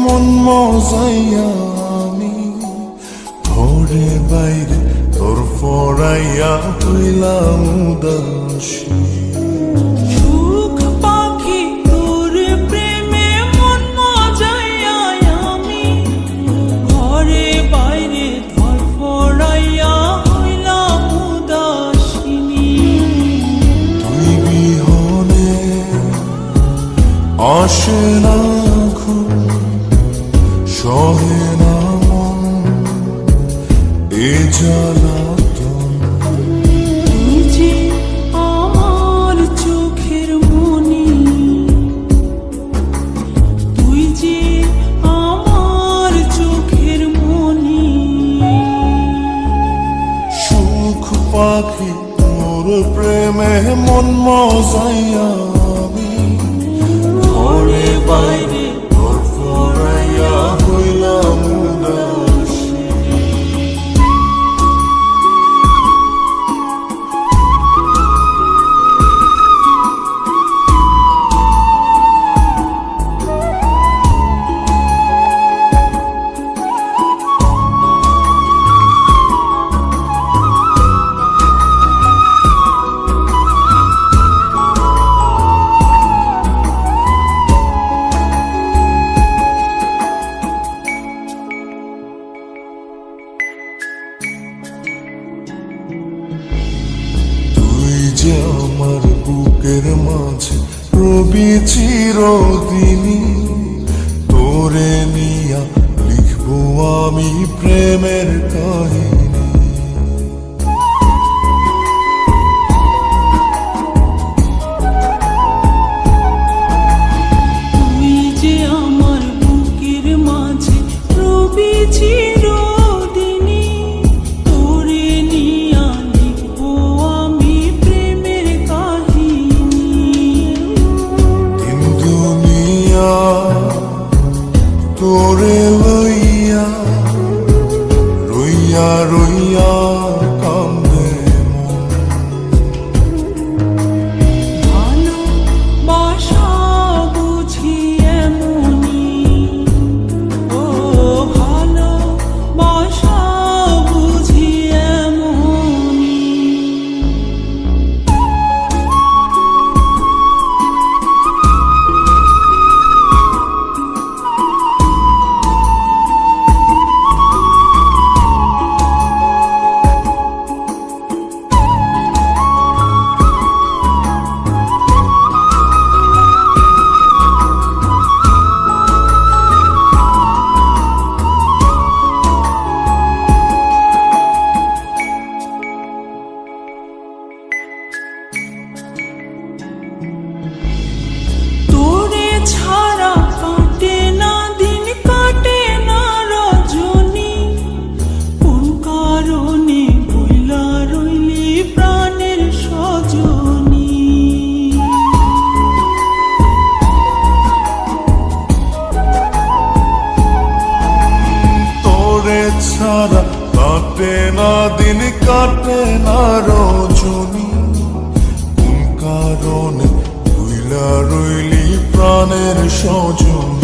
মন মজাইয়া আমি ঘরে বাইরে তোর ফরাইয়া হইলাম উদাসী। সুখ পাখি তোর প্রেমে মন মজাইয়া আমি ঘরে বাইরে ধরফরাইয়া হইলাম উদাসিনী। তুই বিহনে আসে না ঘুম, সহে না মন এ জ্বালাতন। তুই যে আমার চোখের মনি, তুই যে আমার চোখের মনি। সুখ পাখি তোর প্রেমে মন মজাইয়া আমি ঘরে বাইরে তোর ফরাইয়া হইলাম উদাসী। যে আমার বুকের মাঝে রবি চিরদিনই, তোরে নিয়া লিখবো আমি প্রেমের কাহিনী। তুই যে আমার বুকের মাঝে রবি চিরদিনই, তোরে নিয়া লিখবো আমি প্রেমের কাহিনী। দিন দুনিয়া তোরে লইয়া রইয়া রইয়া কান্দে মন। ভালোবাসা বুঝি এমনি, ও ভালোবাসা বুঝি এমনি। তোরে ছাড়া কাটে না দিন, কাটে না রজনী। কোন কারণে বইলা রইলি প্রাণের সজনী। তোরে ছাড়া কাটে না দিন, কাটে না রজনী। কোন কারণে ভুইলা রইলি প্রাণের সজন।